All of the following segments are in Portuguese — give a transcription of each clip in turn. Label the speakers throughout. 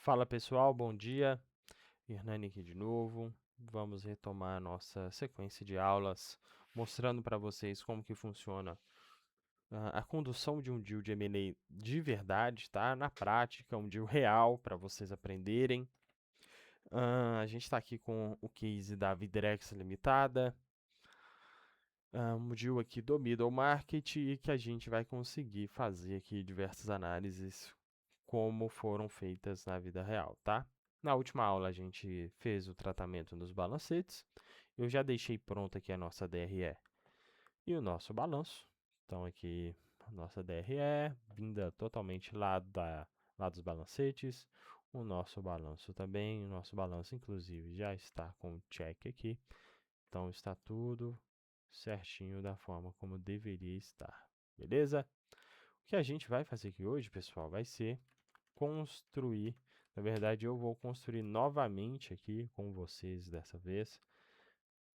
Speaker 1: Fala pessoal, bom dia. Hernani aqui de novo. Vamos retomar a nossa sequência de aulas, mostrando para vocês como que funciona a condução de um deal de M&A de verdade, tá? Na prática, um deal real para vocês aprenderem. A gente está aqui com o case da Vidrex Limitada, um deal aqui do Middle Market e que a gente vai conseguir fazer aqui diversas análises como foram feitas na vida real, tá? Na última aula a gente fez o tratamento nos balancetes. Eu já deixei pronto aqui a nossa DRE e o nosso balanço. Então aqui a nossa DRE, vinda totalmente lá dos balancetes. O nosso balanço também, o nosso balanço inclusive já está com o check aqui. Então está tudo certinho da forma como deveria estar, beleza? O que a gente vai fazer aqui hoje, pessoal, vai ser construir. Na verdade, eu vou construir novamente aqui com vocês dessa vez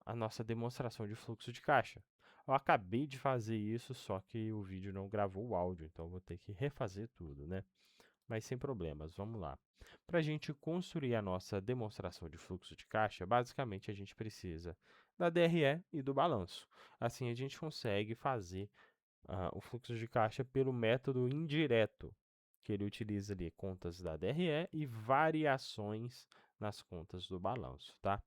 Speaker 1: a nossa demonstração de fluxo de caixa. Eu acabei de fazer isso, só que o vídeo não gravou o áudio, então eu vou ter que refazer tudo, né? Mas sem problemas, vamos lá. Para a gente construir a nossa demonstração de fluxo de caixa, basicamente a gente precisa da DRE e do balanço. Assim a gente consegue fazer o fluxo de caixa pelo método indireto, que ele utiliza ali contas da DRE e variações nas contas do balanço, tá?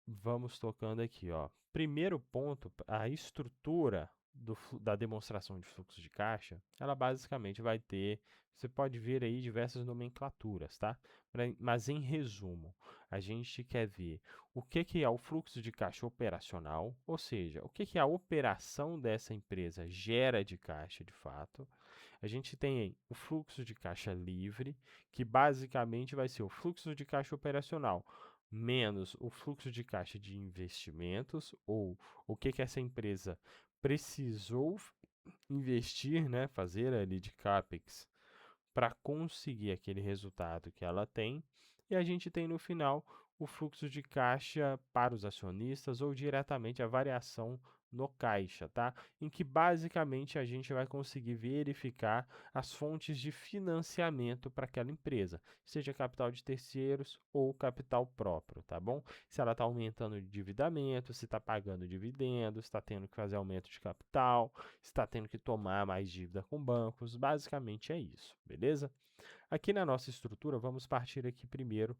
Speaker 1: Vamos tocando aqui, ó. Primeiro ponto, a estrutura da demonstração de fluxo de caixa, ela basicamente vai ter, você pode ver aí diversas nomenclaturas, tá? Mas em resumo, a gente quer ver o que é o fluxo de caixa operacional, ou seja, o que a operação dessa empresa gera de caixa de fato. A gente tem o fluxo de caixa livre, que basicamente vai ser o fluxo de caixa operacional menos o fluxo de caixa de investimentos, ou o que essa empresa precisou investir, né, fazer ali de CAPEX para conseguir aquele resultado que ela tem. E a gente tem no final o fluxo de caixa para os acionistas ou diretamente a variação no caixa, tá? Em que basicamente a gente vai conseguir verificar as fontes de financiamento para aquela empresa, seja capital de terceiros ou capital próprio, tá bom? Se ela está aumentando o endividamento, se está pagando dividendos, se está tendo que fazer aumento de capital, se está tendo que tomar mais dívida com bancos, basicamente é isso, beleza? Aqui na nossa estrutura, vamos partir aqui primeiro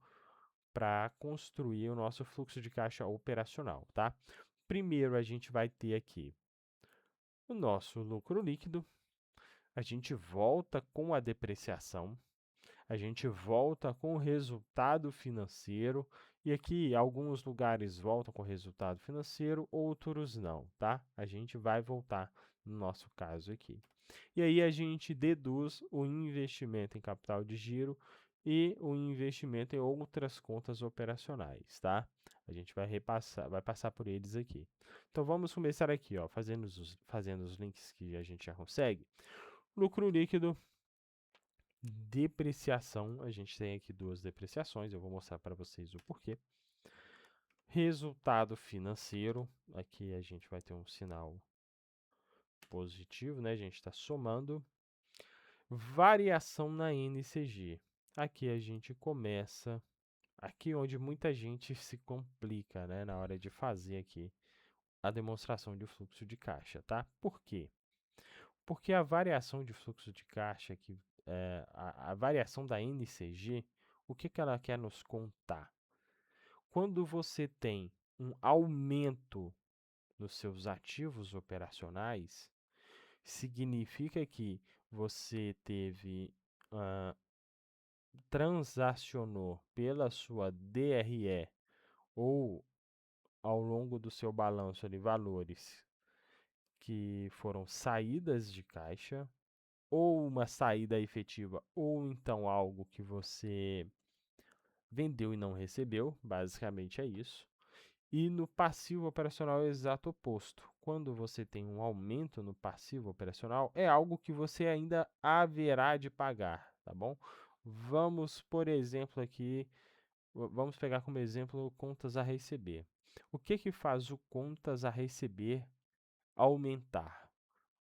Speaker 1: para construir o nosso fluxo de caixa operacional, tá? Primeiro, a gente vai ter aqui o nosso lucro líquido, a gente volta com a depreciação, a gente volta com o resultado financeiro, e aqui alguns lugares voltam com o resultado financeiro, outros não, tá? A gente vai voltar no nosso caso aqui. E aí a gente deduz o investimento em capital de giro e o investimento em outras contas operacionais, tá? A gente vai passar por eles aqui. Então vamos começar aqui, ó, fazendo os links que a gente já consegue. Lucro líquido, depreciação, a gente tem aqui duas depreciações, eu vou mostrar para vocês o porquê. Resultado financeiro, aqui a gente vai ter um sinal positivo, né? A gente está somando. Variação na NCG. Aqui a gente começa, aqui onde muita gente se complica, né, na hora de fazer aqui a demonstração de fluxo de caixa, tá? Por quê? Porque a variação de fluxo de caixa, a variação da NCG, o que ela quer nos contar? Quando você tem um aumento nos seus ativos operacionais, significa que você teve transacionou pela sua DRE ou ao longo do seu balanço ali valores que foram saídas de caixa, ou uma saída efetiva, ou então algo que você vendeu e não recebeu, basicamente é isso. E no passivo operacional é o exato oposto. Quando você tem um aumento no passivo operacional, é algo que você ainda haverá de pagar, tá bom? Vamos, por exemplo, aqui, vamos pegar como exemplo contas a receber. O que faz o contas a receber aumentar?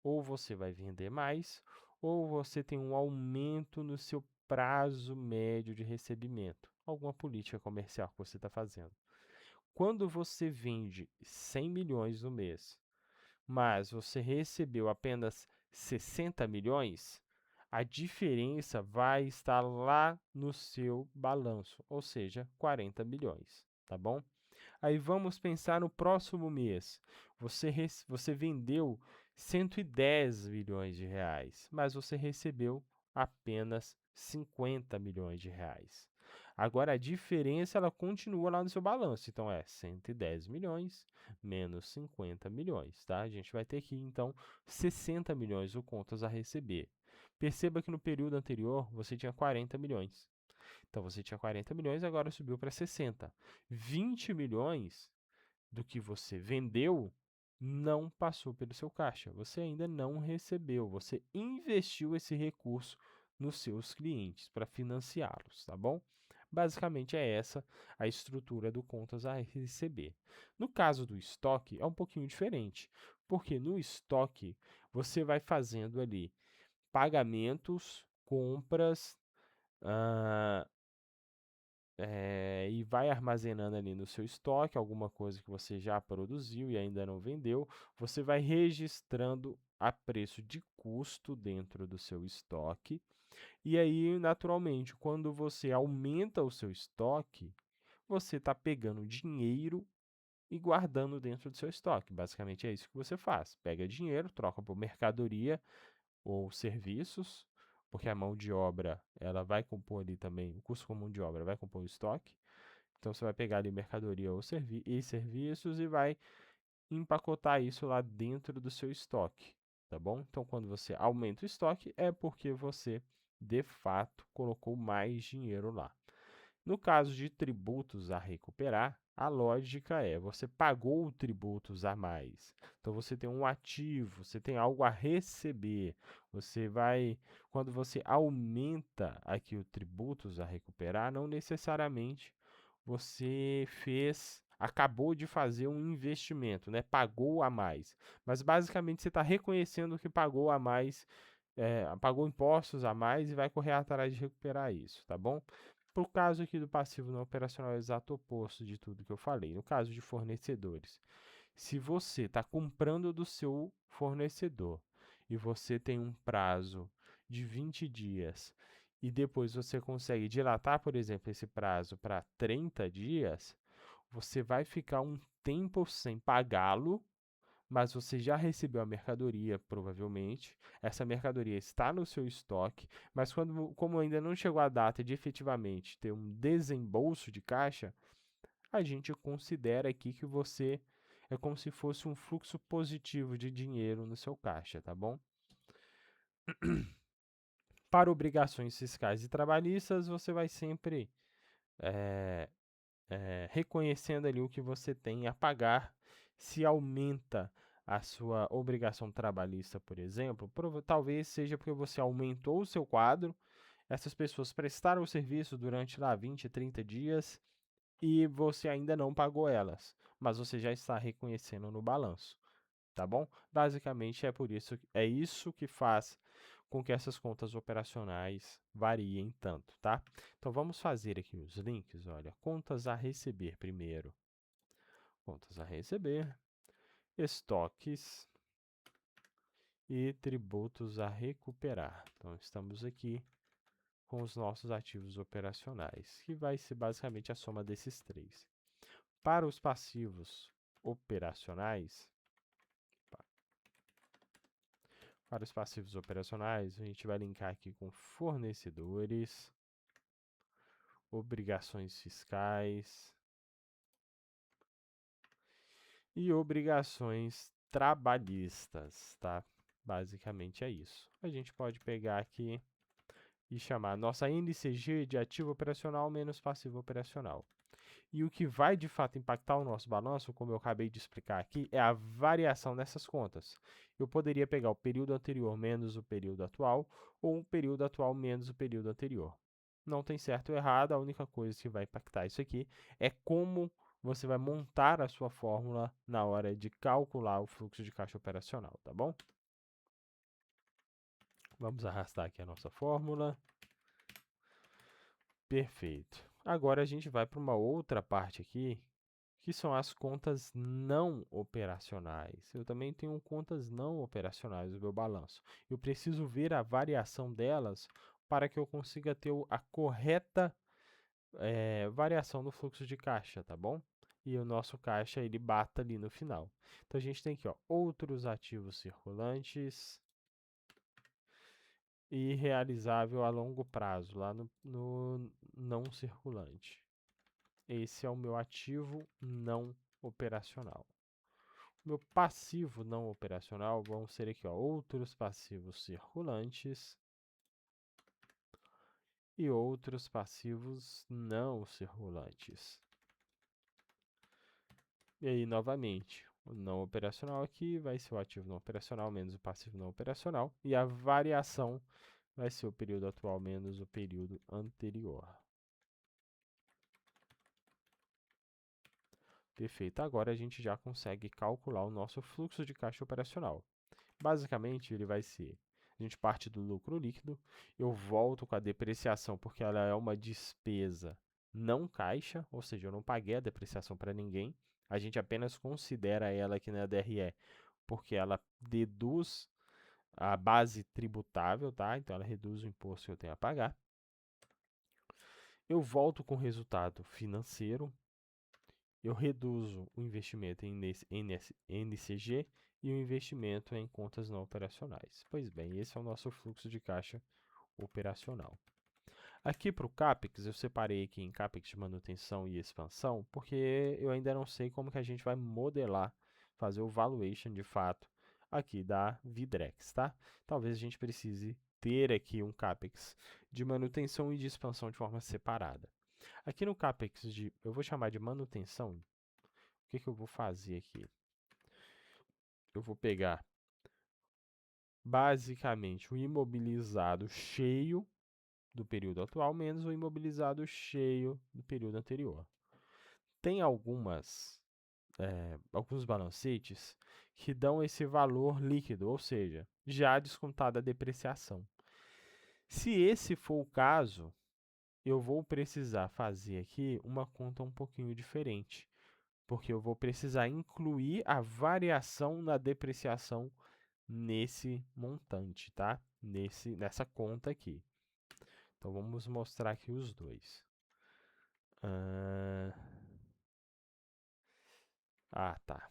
Speaker 1: Ou você vai vender mais, ou você tem um aumento no seu prazo médio de recebimento, alguma política comercial que você está fazendo. Quando você vende 100 milhões no mês, mas você recebeu apenas 60 milhões, a diferença vai estar lá no seu balanço, ou seja, 40 milhões, tá bom? Aí vamos pensar no próximo mês. Você vendeu 110 milhões de reais, mas você recebeu apenas 50 milhões de reais. Agora a diferença ela continua lá no seu balanço, então é 110 milhões menos 50 milhões, tá? A gente vai ter aqui então 60 milhões de contas a receber. Perceba que no período anterior você tinha 40 milhões. Então você tinha 40 milhões, agora subiu para 60. 20 milhões do que você vendeu não passou pelo seu caixa. Você ainda não recebeu. Você investiu esse recurso nos seus clientes para financiá-los, tá bom? Basicamente é essa a estrutura do contas a receber. No caso do estoque, é um pouquinho diferente, porque no estoque você vai fazendo ali pagamentos, compras, ah, e vai armazenando ali no seu estoque alguma coisa que você já produziu e ainda não vendeu, você vai registrando a preço de custo dentro do seu estoque. E aí, naturalmente, quando você aumenta o seu estoque, você está pegando dinheiro e guardando dentro do seu estoque. Basicamente é isso que você faz. Pega dinheiro, troca por mercadoria ou serviços, porque a mão de obra ela vai compor ali também, o custo com mão de obra vai compor o estoque. Então você vai pegar ali mercadoria ou serviços e vai empacotar isso lá dentro do seu estoque, tá bom? Então quando você aumenta o estoque é porque você de fato colocou mais dinheiro lá. No caso de tributos a recuperar, a lógica é: você pagou tributos a mais. Então você tem um ativo, você tem algo a receber. Quando você aumenta aqui o tributos a recuperar, não necessariamente você acabou de fazer um investimento, né? Pagou a mais. Mas basicamente você está reconhecendo que pagou a mais, pagou impostos a mais e vai correr atrás de recuperar isso, tá bom? Para o caso aqui do passivo não operacional, é o exato oposto de tudo que eu falei. No caso de fornecedores, se você está comprando do seu fornecedor e você tem um prazo de 20 dias e depois você consegue dilatar, por exemplo, esse prazo para 30 dias, você vai ficar um tempo sem pagá-lo, mas você já recebeu a mercadoria, provavelmente. Essa mercadoria está no seu estoque, mas como ainda não chegou a data de efetivamente ter um desembolso de caixa, a gente considera aqui que você é como se fosse um fluxo positivo de dinheiro no seu caixa, tá bom? Para obrigações fiscais e trabalhistas, você vai sempre reconhecendo ali o que você tem a pagar. Se aumenta a sua obrigação trabalhista, por exemplo, talvez seja porque você aumentou o seu quadro, essas pessoas prestaram o serviço durante lá 20, 30 dias e você ainda não pagou elas, mas você já está reconhecendo no balanço, tá bom? Basicamente é isso que faz com que essas contas operacionais variem tanto, tá? Então vamos fazer aqui os links, olha, contas a receber primeiro. Contas a receber, estoques e tributos a recuperar. Então estamos aqui com os nossos ativos operacionais, que vai ser basicamente a soma desses três. Para os passivos operacionais, a gente vai linkar aqui com fornecedores, obrigações fiscais e obrigações trabalhistas, tá? Basicamente é isso. A gente pode pegar aqui e chamar nossa NCG de ativo operacional menos passivo operacional. E o que vai de fato impactar o nosso balanço, como eu acabei de explicar aqui, é a variação dessas contas. Eu poderia pegar o período anterior menos o período atual, ou o período atual menos o período anterior. Não tem certo ou errado, a única coisa que vai impactar isso aqui é como você vai montar a sua fórmula na hora de calcular o fluxo de caixa operacional, tá bom? Vamos arrastar aqui a nossa fórmula. Perfeito. Agora a gente vai para uma outra parte aqui, que são as contas não operacionais. Eu também tenho contas não operacionais no meu balanço. Eu preciso ver a variação delas para que eu consiga ter a correta variação do fluxo de caixa, tá bom? E o nosso caixa ele bata ali no final. Então a gente tem aqui, ó, outros ativos circulantes e realizável a longo prazo, lá no não circulante. Esse é o meu ativo não operacional. Meu passivo não operacional vão ser aqui, ó, outros passivos circulantes e outros passivos não circulantes. E aí, novamente, o não operacional aqui vai ser o ativo não operacional menos o passivo não operacional. E a variação vai ser o período atual menos o período anterior. Perfeito. Agora a gente já consegue calcular o nosso fluxo de caixa operacional. Basicamente, ele vai ser, a gente parte do lucro líquido, eu volto com a depreciação porque ela é uma despesa não caixa, ou seja, eu não paguei a depreciação para ninguém, a gente apenas considera ela aqui na DRE porque ela deduz a base tributável, tá? Então ela reduz o imposto que eu tenho a pagar. Eu volto com o resultado financeiro, eu reduzo o investimento em NCG e o investimento em contas não operacionais. Pois bem, esse é o nosso fluxo de caixa operacional. Aqui para o CAPEX, eu separei aqui em CAPEX de manutenção e expansão, porque eu ainda não sei como que a gente vai modelar, fazer o valuation de fato aqui da Vidrex, tá? Talvez a gente precise ter aqui um CAPEX de manutenção e de expansão de forma separada. Aqui no CAPEX eu vou chamar de manutenção, o que eu vou fazer aqui? Eu vou pegar basicamente o imobilizado cheio do período atual menos o imobilizado cheio do período anterior. Tem alguns balancetes que dão esse valor líquido, ou seja, já descontada a depreciação. Se esse for o caso, eu vou precisar fazer aqui uma conta um pouquinho diferente, porque eu vou precisar incluir a variação na depreciação nesse montante, tá? Nessa conta aqui. Então, vamos mostrar aqui os dois. Tá.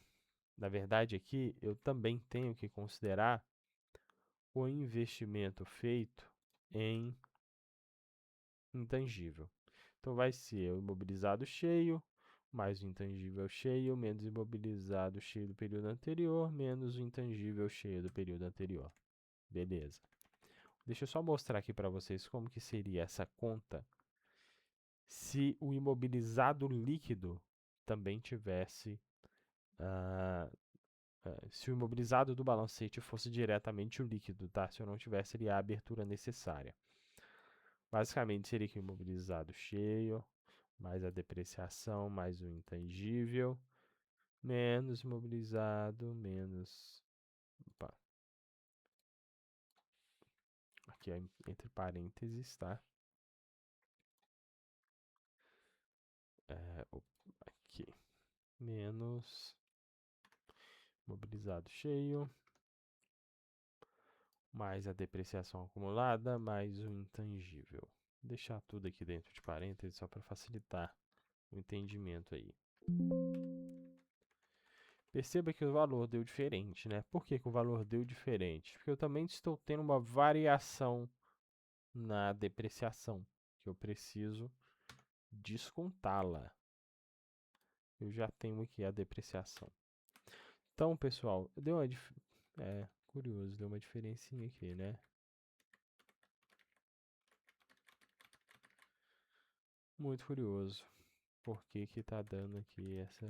Speaker 1: Na verdade, aqui eu também tenho que considerar o investimento feito em intangível. Então, vai ser o imobilizado cheio, mais o intangível cheio, menos o imobilizado cheio do período anterior, menos o intangível cheio do período anterior. Beleza. Deixa eu só mostrar aqui para vocês como que seria essa conta se o imobilizado líquido também tivesse se o imobilizado do balancete fosse diretamente o líquido, tá? Se eu não tivesse ali a abertura necessária. Basicamente, seria que o imobilizado cheio, mais a depreciação, mais o intangível, menos imobilizado, menos... Opa. Aqui é entre parênteses, tá? Aqui. Menos imobilizado cheio, mais a depreciação acumulada, mais o intangível. Vou deixar tudo aqui dentro de parênteses só para facilitar o entendimento aí. Perceba que o valor deu diferente, né? Por que o valor deu diferente? Porque eu também estou tendo uma variação na depreciação, que eu preciso descontá-la. Eu já tenho aqui a depreciação. Então, pessoal, curioso, deu uma diferencinha aqui, né? Muito curioso. Por que que tá dando aqui essa...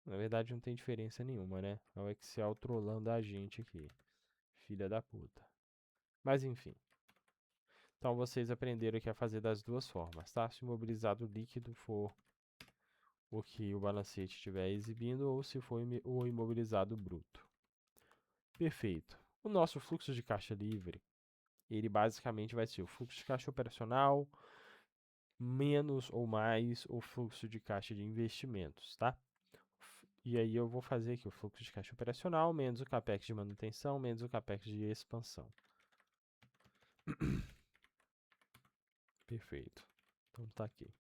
Speaker 1: Na verdade, não tem diferença nenhuma, né? É o Excel trollando a gente aqui. Filha da puta. Mas, enfim. Então, vocês aprenderam aqui a fazer das duas formas, tá? Se o imobilizado líquido for o que o balancete estiver exibindo ou se for o imobilizado bruto. Perfeito. O nosso fluxo de caixa livre, ele basicamente vai ser o fluxo de caixa operacional menos ou mais o fluxo de caixa de investimentos, tá? E aí eu vou fazer aqui o fluxo de caixa operacional menos o capex de manutenção menos o capex de expansão. Perfeito. Então tá aqui.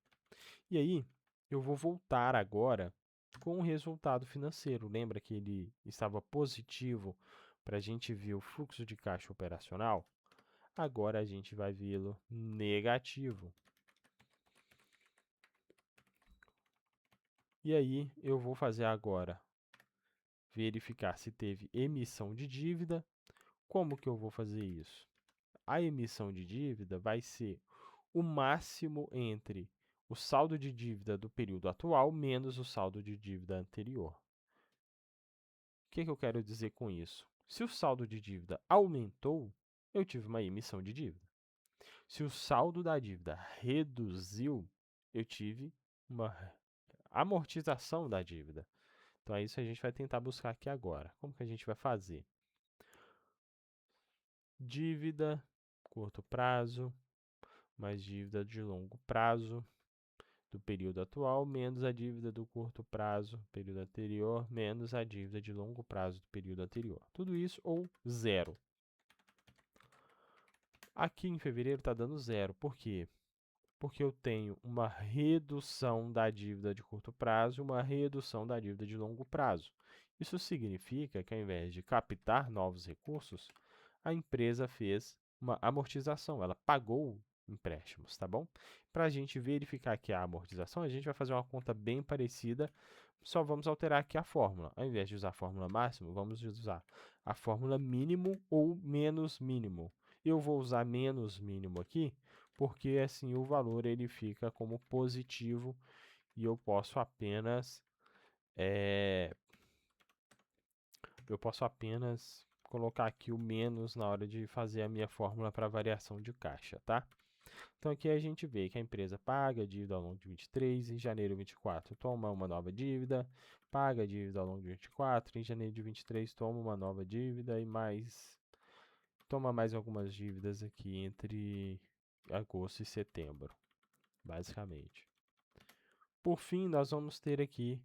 Speaker 1: E aí eu vou voltar agora com o resultado financeiro. Lembra que ele estava positivo para a gente ver o fluxo de caixa operacional? Agora a gente vai vê-lo negativo. E aí eu vou fazer agora verificar se teve emissão de dívida. Como que eu vou fazer isso? A emissão de dívida vai ser o máximo entre o saldo de dívida do período atual menos o saldo de dívida anterior. O que eu quero dizer com isso? Se o saldo de dívida aumentou, eu tive uma emissão de dívida. Se o saldo da dívida reduziu, eu tive uma amortização da dívida. Então, é isso que a gente vai tentar buscar aqui agora. Como que a gente vai fazer? Dívida, curto prazo, mais dívida de longo prazo do período atual, menos a dívida do curto prazo, período anterior, menos a dívida de longo prazo do período anterior. Tudo isso ou zero. Aqui em fevereiro está dando zero. Por quê? Porque eu tenho uma redução da dívida de curto prazo e uma redução da dívida de longo prazo. Isso significa que, ao invés de captar novos recursos, a empresa fez uma amortização, ela pagou empréstimos, tá bom? Para a gente verificar aqui a amortização, a gente vai fazer uma conta bem parecida, só vamos alterar aqui a fórmula. Ao invés de usar a fórmula máximo, vamos usar a fórmula mínimo ou menos mínimo. Eu vou usar menos mínimo aqui, porque assim o valor ele fica como positivo e eu posso apenas colocar aqui o menos na hora de fazer a minha fórmula para variação de caixa, tá? Então aqui a gente vê que a empresa paga a dívida ao longo de 23, em janeiro de 24 toma uma nova dívida, paga a dívida ao longo de 24, em janeiro de 23 toma uma nova dívida e toma mais algumas dívidas aqui entre agosto e setembro, basicamente. Por fim, nós vamos ter aqui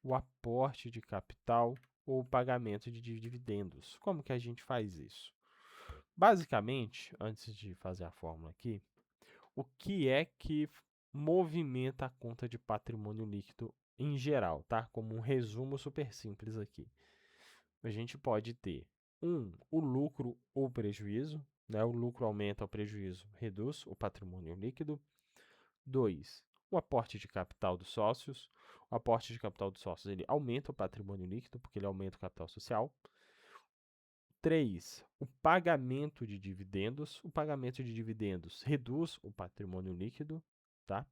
Speaker 1: o aporte de capital ou o pagamento de dividendos. Como que a gente faz isso? Basicamente, antes de fazer a fórmula aqui, o que é que movimenta a conta de patrimônio líquido em geral, tá? Como um resumo super simples aqui. A gente pode ter o lucro ou prejuízo, né? O lucro aumenta, o prejuízo reduz o patrimônio líquido. 2, o aporte de capital dos sócios. O aporte de capital dos sócios ele aumenta o patrimônio líquido, porque ele aumenta o capital social. 3, o pagamento de dividendos. O pagamento de dividendos reduz o patrimônio líquido, tá?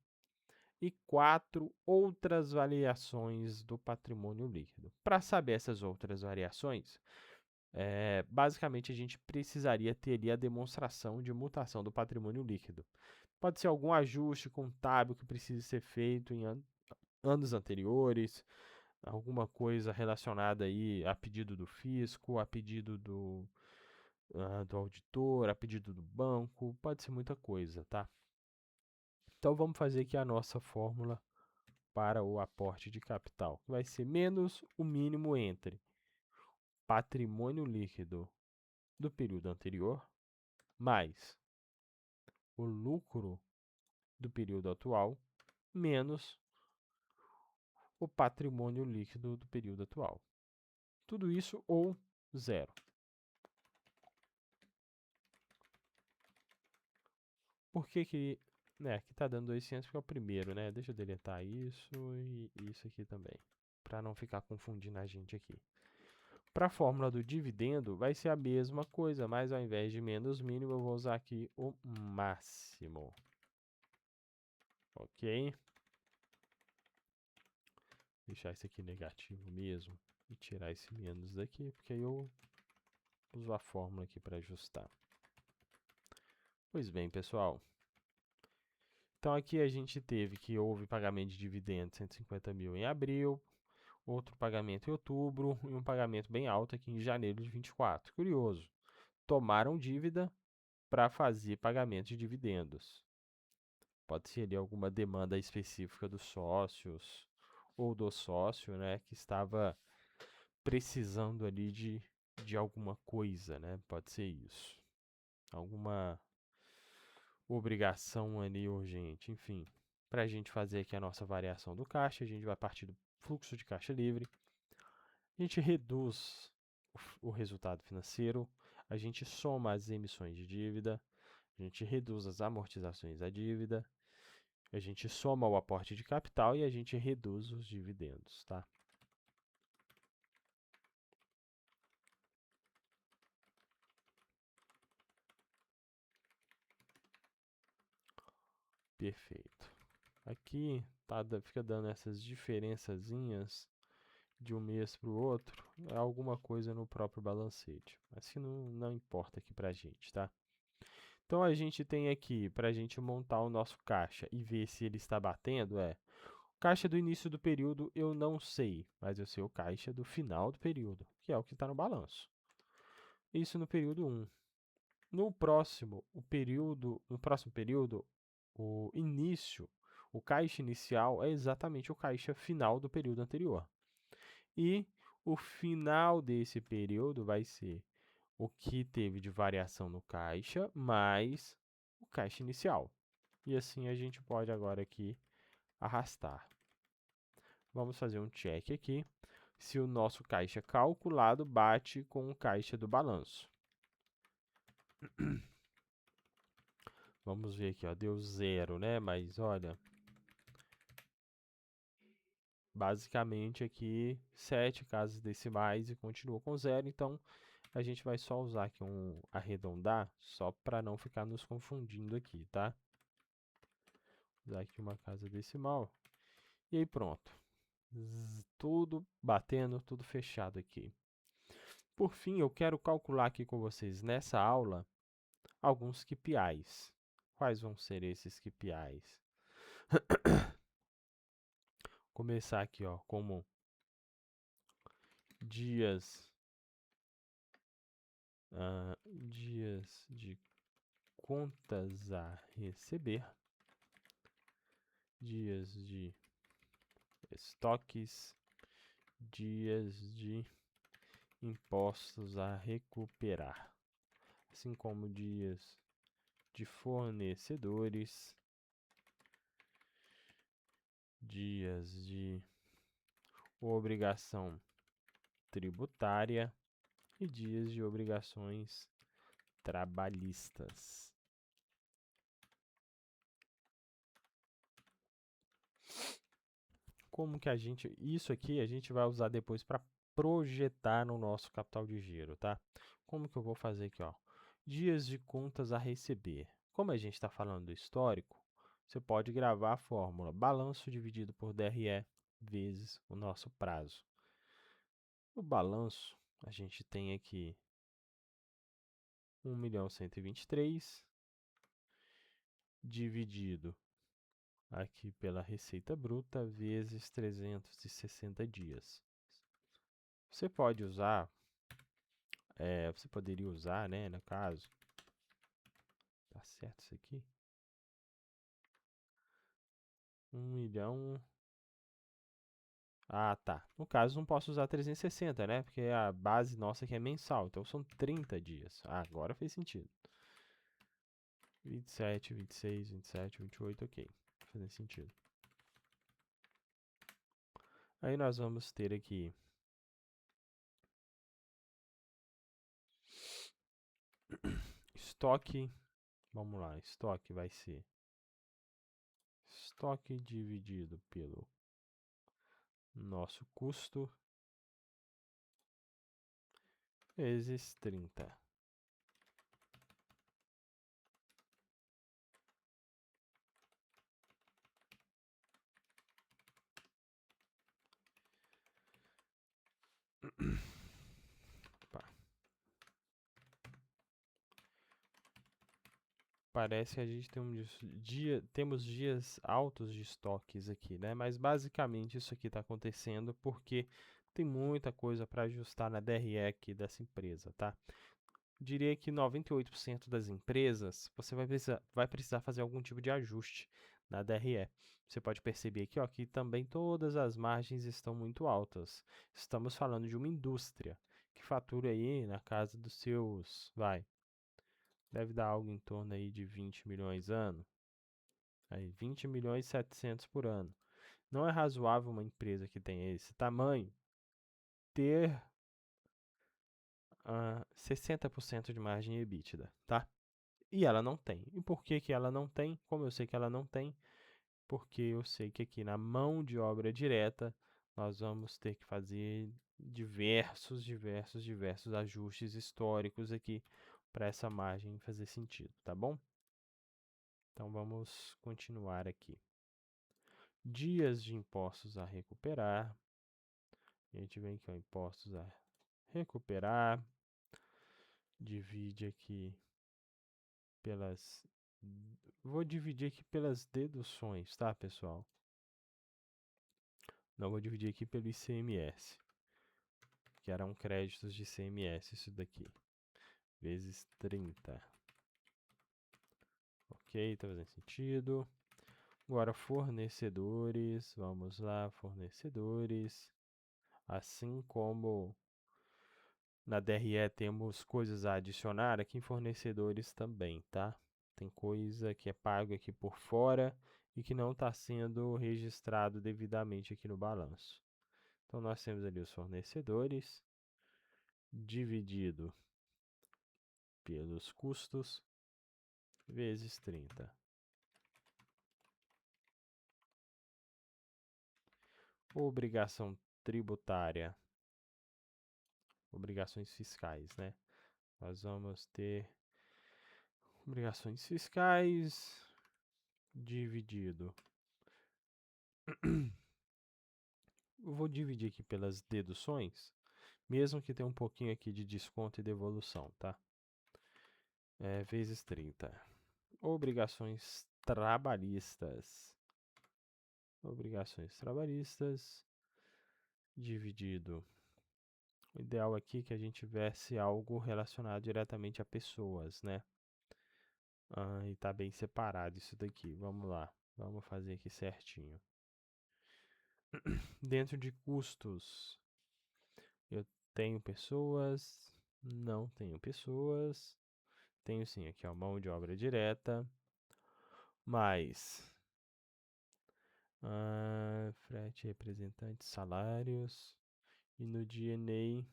Speaker 1: E 4, outras variações do patrimônio líquido. Para saber essas outras variações, basicamente a gente precisaria ter ali a demonstração de mutação do patrimônio líquido. Pode ser algum ajuste contábil que precise ser feito em anos anteriores, alguma coisa relacionada aí a pedido do fisco, a pedido do auditor, a pedido do banco, pode ser muita coisa, tá? Então vamos fazer aqui a nossa fórmula para o aporte de capital, que vai ser menos o mínimo entre patrimônio líquido do período anterior, mais o lucro do período atual, menos o patrimônio líquido do período atual. Tudo isso ou zero. Por que que... aqui está dando 200 porque é o primeiro, né? Deixa eu deletar isso e isso aqui também, para não ficar confundindo a gente aqui. Para a fórmula do dividendo, vai ser a mesma coisa, mas ao invés de menos mínimo, eu vou usar aqui o máximo. Ok? Deixar isso aqui negativo mesmo e tirar esse menos daqui, porque aí eu uso a fórmula aqui para ajustar. Pois bem, pessoal. Então aqui a gente teve que houve pagamento de dividendos 150 mil em abril, outro pagamento em outubro e um pagamento bem alto aqui em janeiro de 24. Curioso, tomaram dívida para fazer pagamento de dividendos. Pode ser ali alguma demanda específica dos sócios ou do sócio, né, que estava precisando ali de alguma coisa, né? Pode ser isso. Alguma obrigação ali urgente, enfim. Para a gente fazer aqui a nossa variação do caixa, a gente vai partir do fluxo de caixa livre. A gente reduz o resultado financeiro, a gente soma as emissões de dívida, a gente reduz as amortizações da dívida, a gente soma o aporte de capital e a gente reduz os dividendos, tá? Perfeito. Aqui fica dando essas diferençazinhas de um mês para o outro, é alguma coisa no próprio balancete. Mas que não importa aqui para a gente, tá? Então a gente tem aqui, para a gente montar o nosso caixa e ver se ele está batendo, o caixa do início do período eu não sei, mas eu sei o caixa do final do período, que é o que está no balanço. Isso no período 1. No próximo período, o início, o caixa inicial é exatamente o caixa final do período anterior. E o final desse período vai ser o que teve de variação no caixa mais o caixa inicial. E assim a gente pode agora aqui arrastar. Vamos fazer um check aqui se o nosso caixa calculado bate com o caixa do balanço. Vamos ver aqui, ó, deu 0, né? Mas olha, basicamente aqui 7 casas decimais e continua com 0, então a gente vai só usar aqui um arredondar, só para não ficar nos confundindo aqui, tá? Usar aqui uma casa decimal. E aí pronto. Tudo batendo, tudo fechado aqui. Por fim, eu quero calcular aqui com vocês nessa aula alguns KPIs. Quais vão ser esses KPIs? Começar aqui, ó, como dias de contas a receber, dias de estoques, dias de impostos a recuperar, assim como dias de fornecedores, dias de obrigação tributária e dias de obrigações trabalhistas. Como que isso aqui a gente vai usar depois para projetar no nosso capital de giro, tá? Como que eu vou fazer aqui, ó? Dias de contas a receber. Como a gente está falando do histórico, você pode gravar a fórmula balanço dividido por DRE vezes o nosso prazo. No balanço, a gente tem aqui 1.123.000 dividido aqui pela receita bruta vezes 360 dias. Você pode usar, você poderia usar, né, no caso, tá certo isso aqui? 1 milhão. Ah, tá. No caso, não posso usar 360, né? Porque a base nossa aqui é mensal, então são 30 dias. Ah, agora fez sentido. 27, 26, 27, 28, ok. Faz sentido. Aí nós vamos ter aqui estoque. Vamos lá, estoque vai ser estoque dividido pelo nosso custo vezes 30. Parece que a gente tem temos dias altos de estoques aqui, né? Mas basicamente isso aqui está acontecendo porque tem muita coisa para ajustar na DRE aqui dessa empresa, tá? Diria que 98% das empresas você vai precisar fazer algum tipo de ajuste na DRE. Você pode perceber aqui, ó, que também todas as margens estão muito altas. Estamos falando de uma indústria que fatura aí na casa dos seus, deve dar algo em torno aí de 20 milhões ano. Aí, 20 milhões e 700 por ano. Não é razoável uma empresa que tenha esse tamanho ter 60% de margem EBITDA, tá? E ela não tem. E por que que ela não tem? Como eu sei que ela não tem? Porque eu sei que aqui na mão de obra direta nós vamos ter que fazer diversos ajustes históricos aqui para essa margem fazer sentido, tá bom? Então vamos continuar aqui. Dias de impostos a recuperar. A gente vem aqui, ó, impostos a recuperar. Divide aqui pelas. Vou dividir aqui pelas deduções, tá, pessoal? Não vou dividir aqui pelo ICMS, que eram créditos de ICMS, isso daqui. Vezes 30. Ok, tá fazendo sentido. Agora, fornecedores. Vamos lá, fornecedores. Assim como na DRE temos coisas a adicionar, aqui em fornecedores também, tá? Tem coisa que é pago aqui por fora e que não está sendo registrado devidamente aqui no balanço. Então, nós temos ali os fornecedores dividido pelos custos vezes 30. Obrigação tributária, obrigações fiscais, né? Nós vamos ter obrigações fiscais dividido. Eu vou dividir aqui pelas deduções, mesmo que tenha um pouquinho aqui de desconto e devolução, tá? Vezes 30. Obrigações trabalhistas. Obrigações trabalhistas dividido. O ideal aqui é que a gente tivesse algo relacionado diretamente a pessoas, né? E tá bem separado isso daqui. Vamos lá. Vamos fazer aqui certinho. Dentro de custos, eu tenho pessoas, não tenho pessoas. Tenho sim aqui a mão de obra direta, mais frete, representante, salários. E no DNA,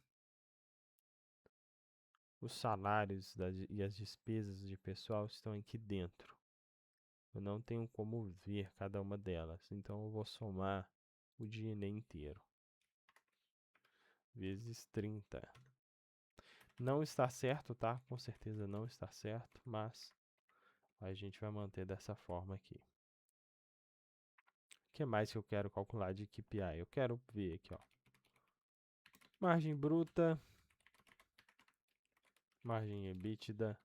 Speaker 1: os salários e as despesas de pessoal estão aqui dentro. Eu não tenho como ver cada uma delas, então eu vou somar o DNA inteiro. Vezes 30. Não está certo, tá? Com certeza não está certo, mas a gente vai manter dessa forma aqui. O que mais que eu quero calcular de KPI? Eu quero ver aqui, ó. Margem bruta, margem EBITDA,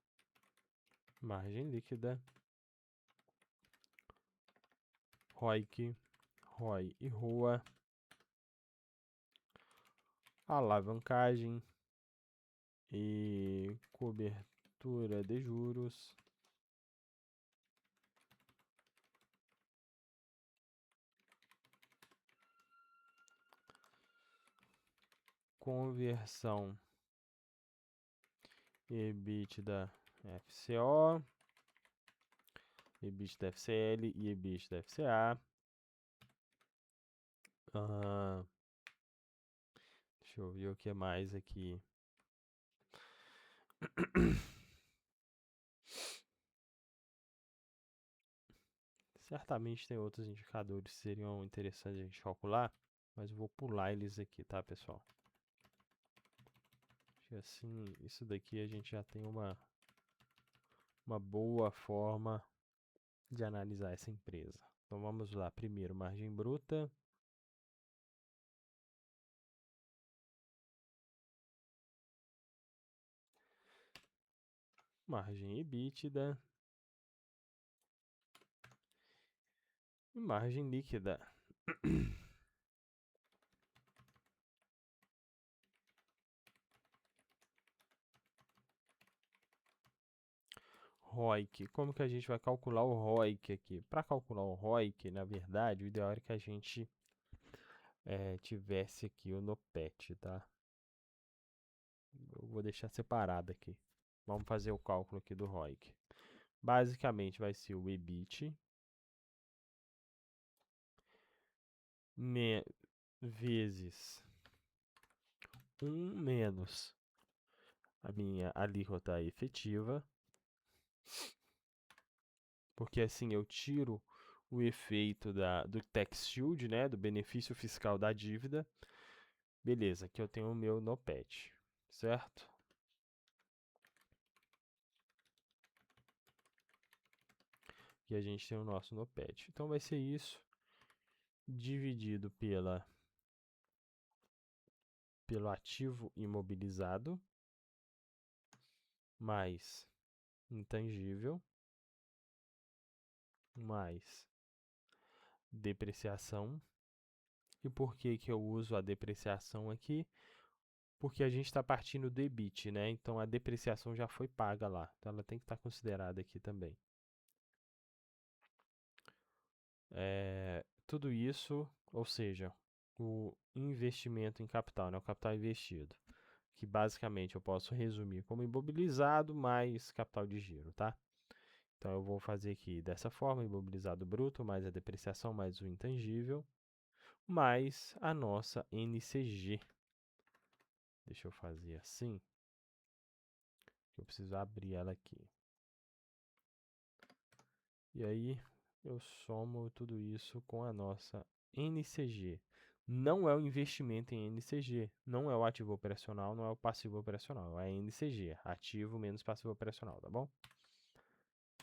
Speaker 1: margem líquida, ROIC, ROI e ROA, alavancagem e cobertura de juros, conversão EBITDA FCO, EBITDA FCL e EBITDA FCA. Deixa eu ver o que mais aqui. Certamente tem outros indicadores que seriam interessantes a gente calcular, mas eu vou pular eles aqui, tá, pessoal? E assim, isso daqui a gente já tem uma boa forma de analisar essa empresa. Então vamos lá, primeiro margem bruta. Margem EBITDA. E margem líquida. ROIC. Como que a gente vai calcular o ROIC aqui? Para calcular o ROIC, na verdade, o ideal era que a gente tivesse aqui o NOPAT, tá? Eu vou deixar separado aqui. Vamos fazer o cálculo aqui do ROIC. Basicamente vai ser o EBIT vezes 1 menos a minha alíquota efetiva, porque assim eu tiro o efeito do tax shield, né, do benefício fiscal da dívida. Beleza, aqui eu tenho o meu NOPAT, certo? E a gente tem o nosso NOPAT. Então vai ser isso dividido pelo ativo imobilizado mais intangível mais depreciação. E por que que eu uso a depreciação aqui? Porque a gente está partindo do EBIT, né? Então a depreciação já foi paga lá. Então ela tem que estar considerada aqui também. Tudo isso, ou seja, o investimento em capital, né? O capital investido. Que basicamente eu posso resumir como imobilizado mais capital de giro, tá? Então eu vou fazer aqui dessa forma, imobilizado bruto mais a depreciação mais o intangível, mais a nossa NCG. Deixa eu fazer assim. Eu preciso abrir ela aqui. E aí eu somo tudo isso com a nossa NCG. Não é o investimento em NCG, não é o ativo operacional, não é o passivo operacional, é NCG, ativo menos passivo operacional, tá bom?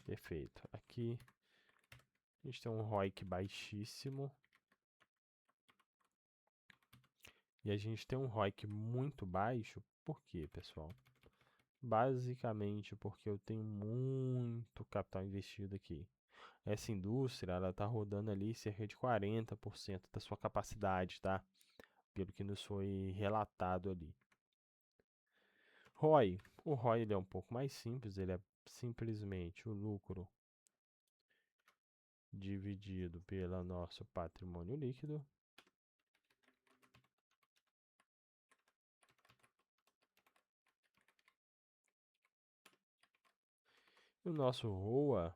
Speaker 1: Perfeito. Aqui a gente tem um ROIC baixíssimo. E a gente tem um ROIC muito baixo, por quê, pessoal? Basicamente porque eu tenho muito capital investido aqui. Essa indústria, ela está rodando ali cerca de 40% da sua capacidade, tá? Pelo que nos foi relatado ali. ROI. O ROI ele é um pouco mais simples, ele é simplesmente o lucro dividido pelo nosso patrimônio líquido. E o nosso ROA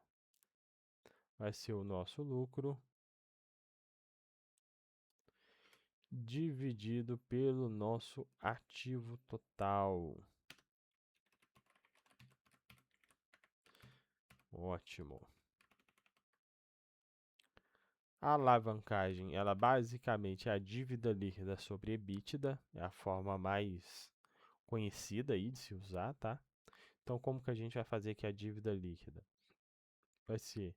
Speaker 1: vai ser o nosso lucro dividido pelo nosso ativo total. Ótimo. A alavancagem, ela basicamente é a dívida líquida sobre EBITDA, é a forma mais conhecida aí de se usar, tá? Então, como que a gente vai fazer aqui a dívida líquida? Vai ser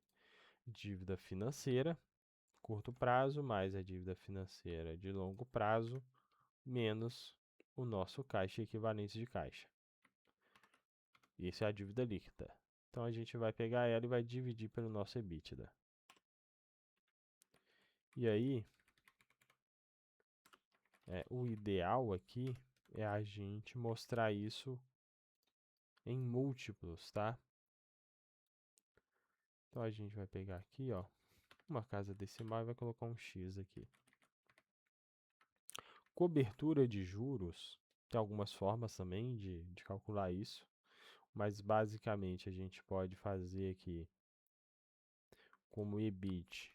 Speaker 1: dívida financeira, curto prazo, mais a dívida financeira de longo prazo, menos o nosso caixa equivalente de caixa. Isso é a dívida líquida. Então, a gente vai pegar ela e vai dividir pelo nosso EBITDA. E aí, o ideal aqui é a gente mostrar isso em múltiplos, tá? Então a gente vai pegar aqui, ó, uma casa decimal e vai colocar um x aqui. Cobertura de juros, tem algumas formas também de calcular isso, mas basicamente a gente pode fazer aqui como EBIT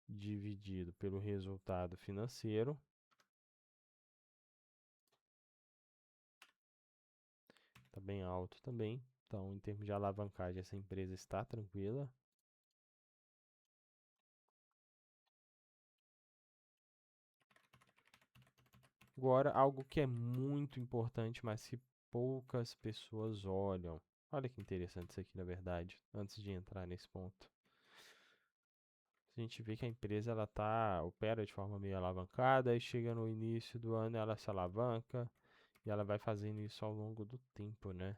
Speaker 1: dividido pelo resultado financeiro. Está bem alto também. Então, em termos de alavancagem, essa empresa está tranquila. Agora, algo que é muito importante, mas que poucas pessoas olham. Olha que interessante isso aqui, na verdade, antes de entrar nesse ponto. A gente vê que a empresa opera de forma meio alavancada, e chega no início do ano ela se alavanca e ela vai fazendo isso ao longo do tempo, né?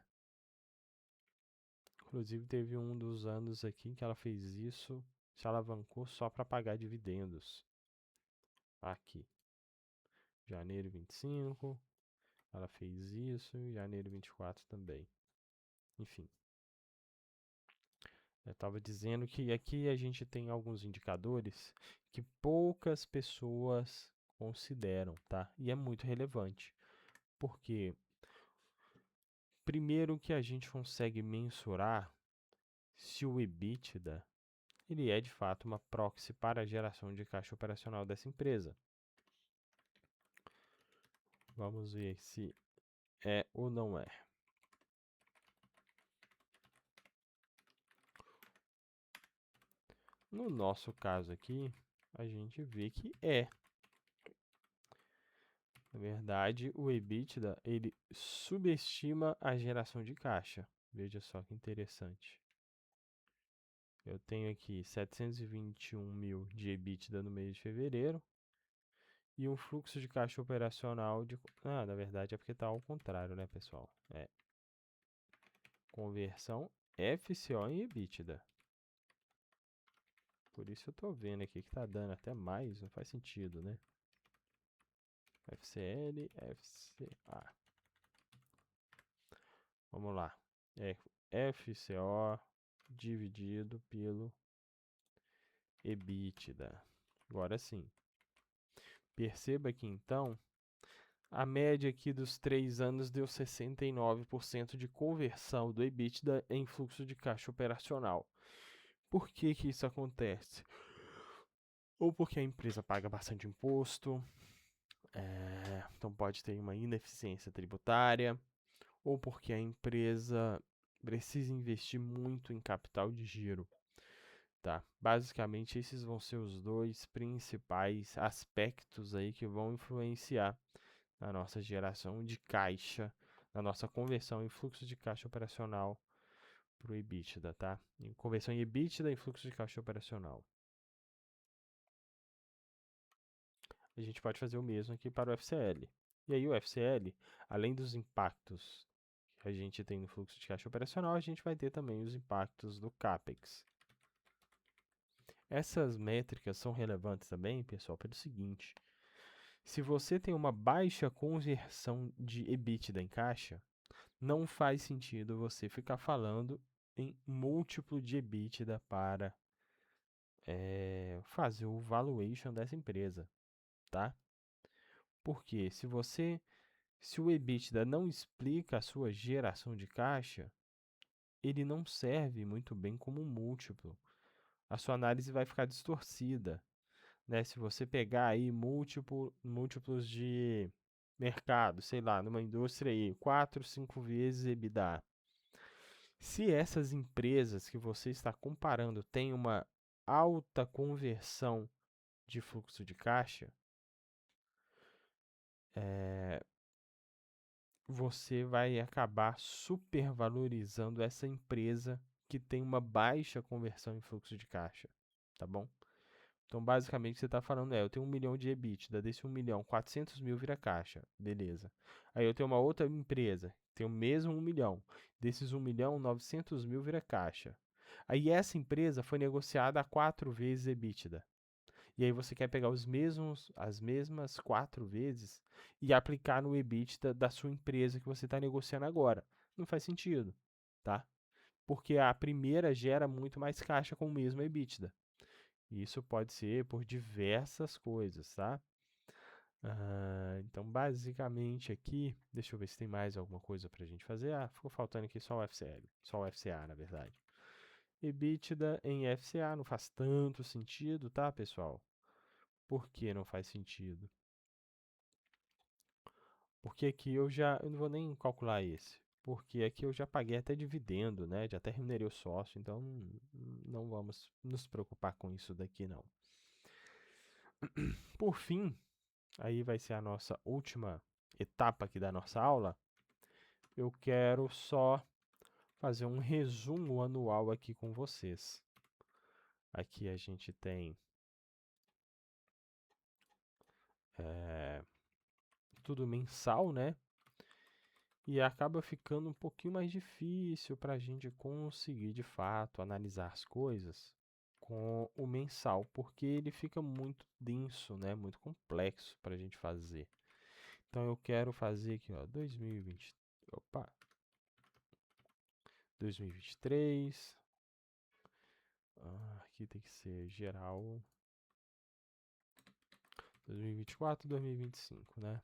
Speaker 1: Inclusive teve um dos anos aqui que ela fez isso, se alavancou só para pagar dividendos. Aqui, janeiro 25, ela fez isso, e janeiro 24 também. Enfim. Eu estava dizendo que aqui a gente tem alguns indicadores que poucas pessoas consideram, tá? E é muito relevante, porque primeiro que a gente consegue mensurar se o EBITDA ele é de fato uma proxy para a geração de caixa operacional dessa empresa. Vamos ver se é ou não é. No nosso caso aqui, a gente vê que é. Na verdade, o EBITDA ele subestima a geração de caixa. Veja só que interessante. Eu tenho aqui 721 mil de EBITDA no mês de fevereiro e um fluxo de caixa operacional de... Ah, na verdade é porque está ao contrário, né, pessoal? É conversão FCO em EBITDA. Por isso eu estou vendo aqui que está dando até mais, não faz sentido, né? FCL, FCA. Vamos lá. É FCO dividido pelo EBITDA. Agora sim. Perceba que então a média aqui dos 3 anos deu 69% de conversão do EBITDA em fluxo de caixa operacional. Por que que isso acontece? Ou porque a empresa paga bastante imposto, então pode ter uma ineficiência tributária, ou porque a empresa precisa investir muito em capital de giro. Tá? Basicamente, esses vão ser os dois principais aspectos aí que vão influenciar na nossa geração de caixa, na nossa conversão em fluxo de caixa operacional para o EBITDA, tá? Em conversão em EBITDA em fluxo de caixa operacional. A gente pode fazer o mesmo aqui para o FCL. E aí o FCL, além dos impactos que a gente tem no fluxo de caixa operacional, a gente vai ter também os impactos do CAPEX. Essas métricas são relevantes também, pessoal, pelo seguinte: se você tem uma baixa conversão de EBITDA em caixa, não faz sentido você ficar falando em múltiplo de EBITDA para fazer o valuation dessa empresa, tá? Porque se o EBITDA não explica a sua geração de caixa, ele não serve muito bem como um múltiplo. A sua análise vai ficar distorcida, né? Se você pegar aí múltiplos de mercado, sei lá, numa indústria aí, 4, 5 vezes EBITDA. Se essas empresas que você está comparando têm uma alta conversão de fluxo de caixa, você vai acabar supervalorizando essa empresa que tem uma baixa conversão em fluxo de caixa, tá bom? Então, basicamente, você está falando, eu tenho 1 milhão de EBITDA, desse 1 milhão, 400 mil vira caixa, beleza. Aí eu tenho uma outra empresa, tem o mesmo 1 milhão, desses 1 milhão, 900 mil vira caixa. Aí essa empresa foi negociada a 4 vezes EBITDA. E aí você quer pegar as mesmas 4 vezes e aplicar no EBITDA da sua empresa que você está negociando agora. Não faz sentido, tá? Porque a primeira gera muito mais caixa com o mesmo EBITDA. Isso pode ser por diversas coisas, tá? Então, basicamente aqui, deixa eu ver se tem mais alguma coisa para a gente fazer. Ficou faltando aqui só o FCL, só o FCA, na verdade. EBITDA em FCA não faz tanto sentido, tá, pessoal? Por que não faz sentido? Porque aqui eu não vou nem calcular esse. Porque aqui eu já paguei até dividendo, né? Já até remunerei o sócio, então não vamos nos preocupar com isso daqui, não. Por fim, aí vai ser a nossa última etapa aqui da nossa aula. Eu quero só fazer um resumo anual aqui com vocês. Aqui a gente tem tudo mensal, né? E acaba ficando um pouquinho mais difícil para a gente conseguir, de fato, analisar as coisas com o mensal, porque ele fica muito denso, né? Muito complexo para a gente fazer. Então, eu quero fazer aqui, ó, 2023, Aqui tem que ser geral 2024, 2025, né?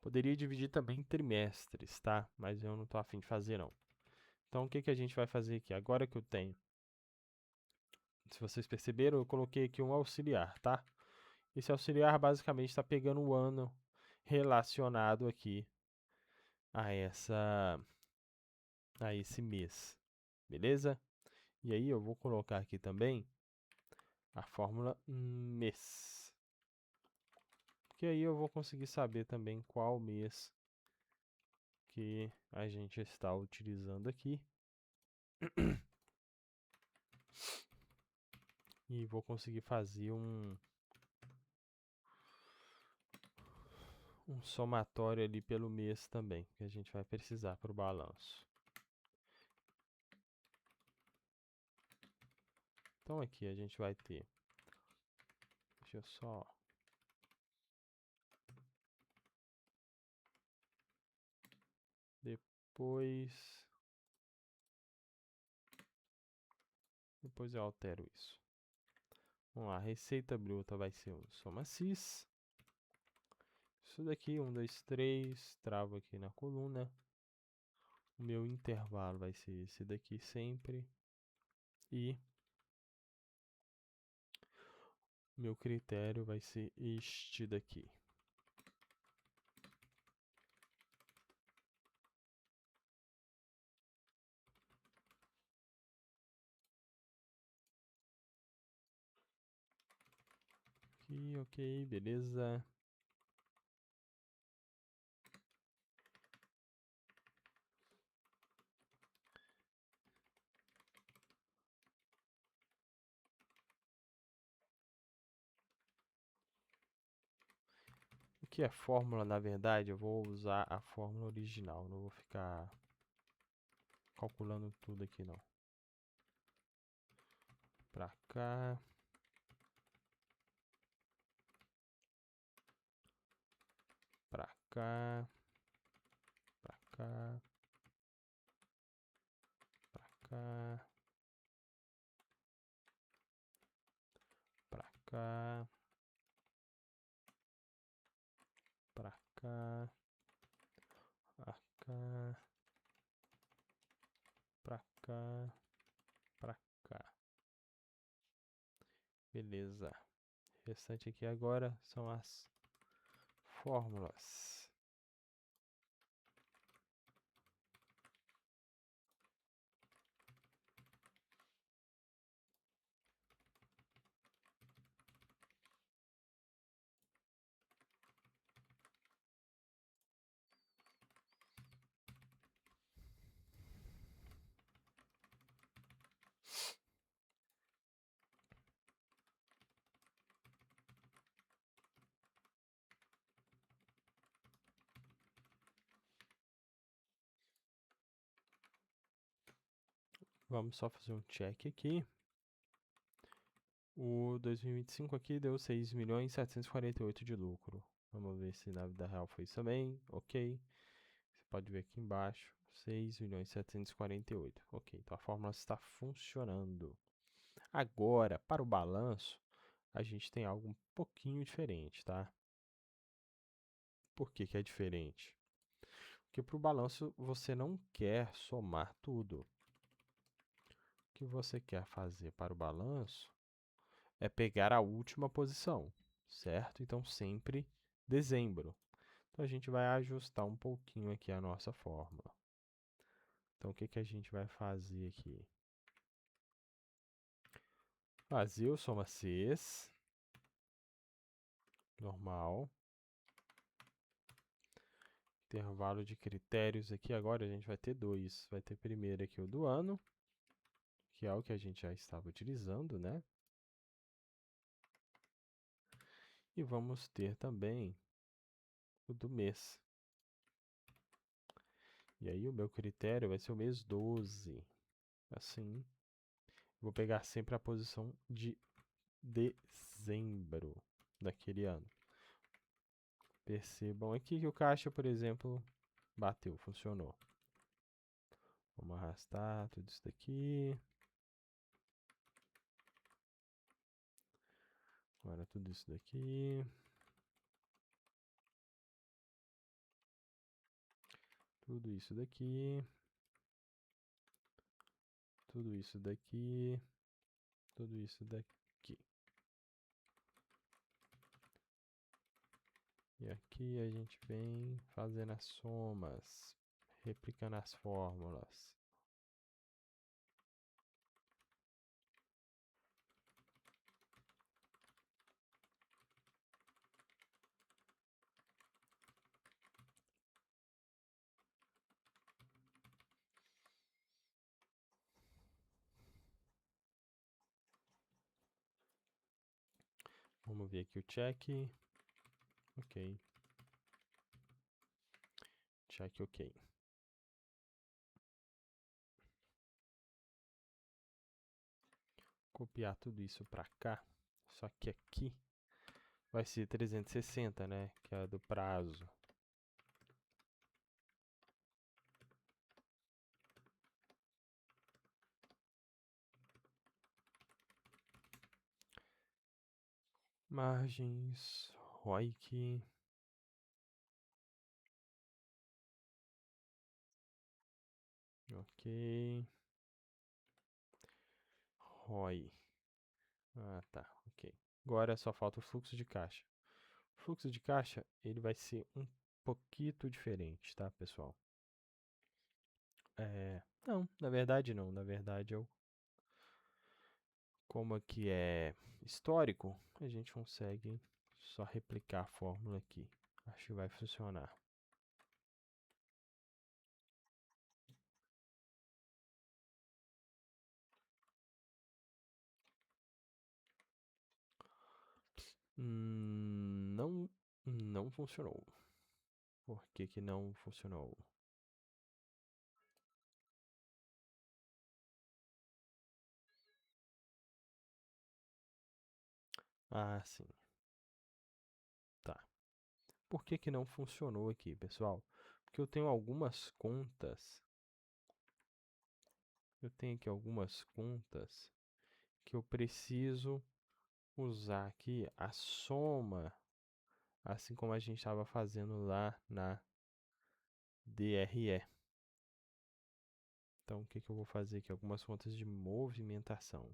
Speaker 1: Poderia dividir também em trimestres, tá? Mas eu não tô afim de fazer, não. Então, o que que a gente vai fazer aqui? Agora que eu tenho, se vocês perceberam, eu coloquei aqui um auxiliar, tá? Esse auxiliar basicamente está pegando o ano relacionado aqui a esse mês, beleza? E aí eu vou colocar aqui também a fórmula mês, que aí eu vou conseguir saber também qual mês que a gente está utilizando aqui. E vou conseguir fazer um somatório ali pelo mês também, que a gente vai precisar para o balanço. Então aqui a gente vai ter, deixa eu só, depois eu altero isso. Vamos lá, receita bruta vai ser o soma cis. Isso daqui, 1, 2, 3, travo aqui na coluna. O meu intervalo vai ser esse daqui sempre. E meu critério vai ser este daqui. Aqui, ok, beleza. O que é fórmula, na verdade, eu vou usar a fórmula original. Não vou ficar calculando tudo aqui, não. Pra cá. Pra cá. Pra cá. Pra cá. Pra cá. Pra cá. Pra cá. Pra cá. Pra cá. Beleza. O restante aqui agora são as fórmulas. Vamos só fazer um check aqui. O 2025 aqui deu 6.748 de lucro. Vamos ver se na vida real foi isso também. Ok. Você pode ver aqui embaixo. 6.748. Ok, então a fórmula está funcionando. Agora, para o balanço, a gente tem algo um pouquinho diferente, tá? Por que que é diferente? Porque para o balanço você não quer somar tudo. O que você quer fazer para o balanço é pegar a última posição, certo? Então, sempre dezembro. Então, a gente vai ajustar um pouquinho aqui a nossa fórmula. Então, o que que a gente vai fazer aqui? Fazer o soma Cs, normal. Intervalo de critérios aqui, agora a gente vai ter dois. Vai ter primeiro aqui o do ano, que é o que a gente já estava utilizando, né? E vamos ter também o do mês. E aí o meu critério vai ser o mês 12. Assim, vou pegar sempre a posição de dezembro daquele ano. Percebam aqui que o caixa, por exemplo, bateu, funcionou. Vamos arrastar tudo isso daqui. Agora tudo isso daqui. Tudo isso daqui. Tudo isso daqui. Tudo isso daqui. E aqui a gente vem fazendo as somas, replicando as fórmulas. Vamos ver aqui o check. Ok. Check ok. Copiar tudo isso para cá. Só que aqui vai ser 360, né? Que é do prazo. Margens, ROIC. Ok. ROI. Ah, tá. Ok. Agora só falta o fluxo de caixa. O fluxo de caixa, ele vai ser um pouquinho diferente, tá, pessoal? Não, na verdade não. Na verdade, como aqui é histórico, a gente consegue só replicar a fórmula aqui. Acho que vai funcionar. Não, não funcionou. Por que que não funcionou? Ah, sim. Tá. Por que que não funcionou aqui, pessoal? Porque eu tenho algumas contas. Eu tenho aqui algumas contas que eu preciso usar aqui a soma, assim como a gente estava fazendo lá na DRE. Então, o que que eu vou fazer aqui? Algumas contas de movimentação.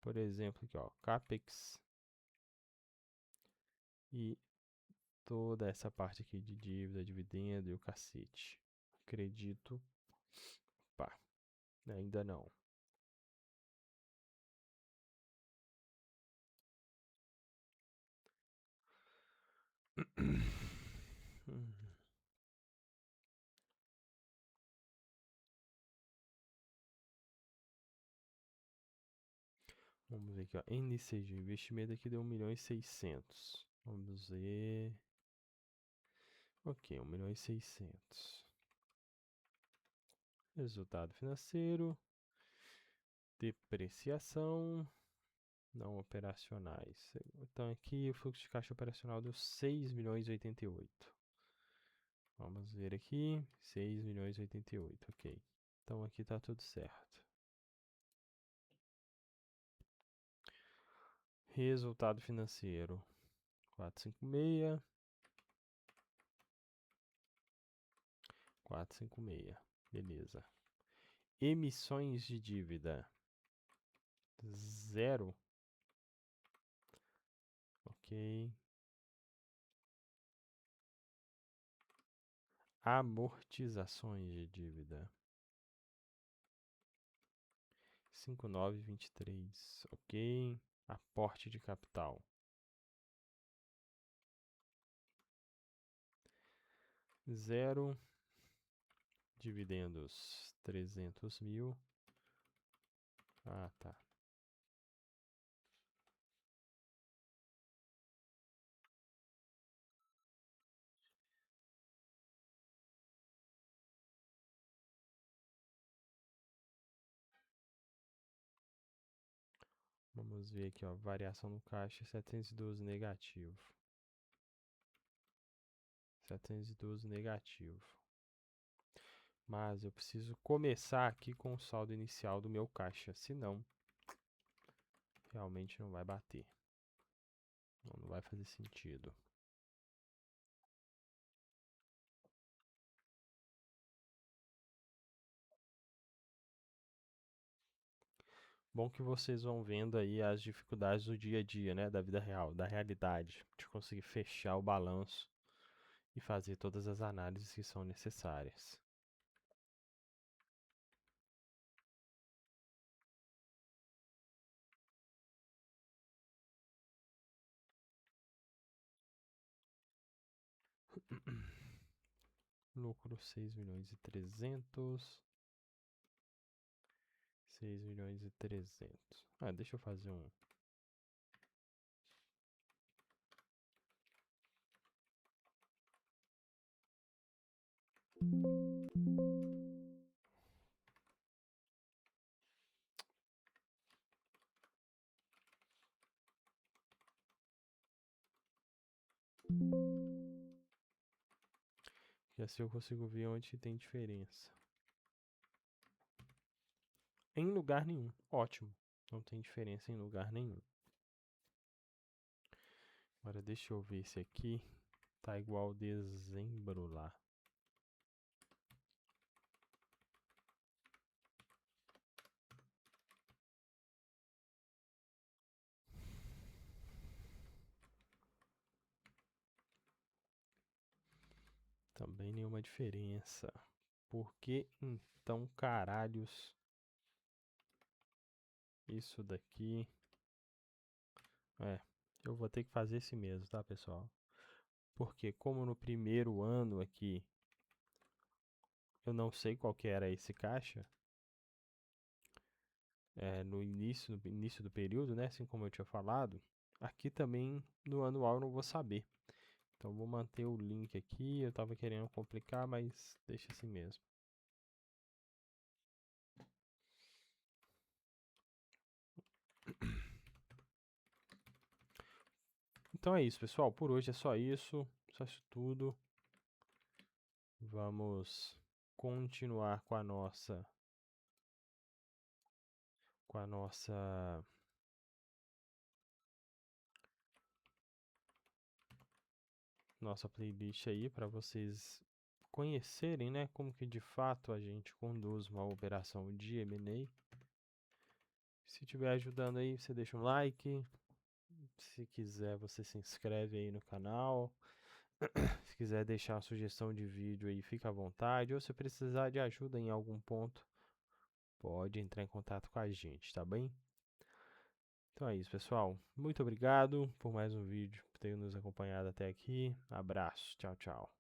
Speaker 1: Por exemplo, aqui, ó, CAPEX e toda essa parte aqui de dívida, dividendo e o cacete. Acredito. Pá, ainda não. Vamos ver aqui, ó. NC de investimento aqui deu 1.600.000. Vamos ver. Ok, 1.600.000. Resultado financeiro. Depreciação. Não operacionais. Então aqui o fluxo de caixa operacional deu 6.088.000. Vamos ver aqui. 6.088.000, ok. Então aqui tá tudo certo. Resultado financeiro. 456. 456. Beleza. Emissões de dívida. 0. Ok. Amortizações de dívida. 5.923. Ok. Aporte de capital. 0. Dividendos. 300.000. Ah, tá. Vamos ver aqui, ó, variação no caixa 712 negativo. 712 negativo. Mas eu preciso começar aqui com o saldo inicial do meu caixa, senão realmente não vai bater. Não vai fazer sentido. Bom que vocês vão vendo aí as dificuldades do dia a dia, né, da vida real, da realidade, de conseguir fechar o balanço e fazer todas as análises que são necessárias. Lucro 6.300.000. 6.300.000. Ah, deixa eu fazer um. E assim eu consigo ver onde tem diferença. Em lugar nenhum. Ótimo. Não tem diferença em lugar nenhum. Agora deixa eu ver se aqui tá igual dezembro lá. Também nenhuma diferença. Por que então, caralhos, isso daqui... eu vou ter que fazer esse mesmo, tá, pessoal? Porque como no primeiro ano aqui eu não sei qual que era esse caixa, no início do período, né, assim como eu tinha falado, aqui também no anual eu não vou saber. Então vou manter o link aqui, eu tava querendo complicar, mas deixa assim mesmo. Então é isso, pessoal. Por hoje é só isso. Só isso tudo. Vamos continuar com a nossa nossa playlist aí para vocês conhecerem, né, como que de fato a gente conduz uma operação de M&A. Se estiver ajudando aí, você deixa um like. Se quiser, você se inscreve aí no canal. Se quiser deixar uma sugestão de vídeo aí, fica à vontade. Ou se precisar de ajuda em algum ponto, pode entrar em contato com a gente, tá bem? Então é isso, pessoal. Muito obrigado por mais um vídeo, por ter nos acompanhado até aqui. Abraço. Tchau, tchau.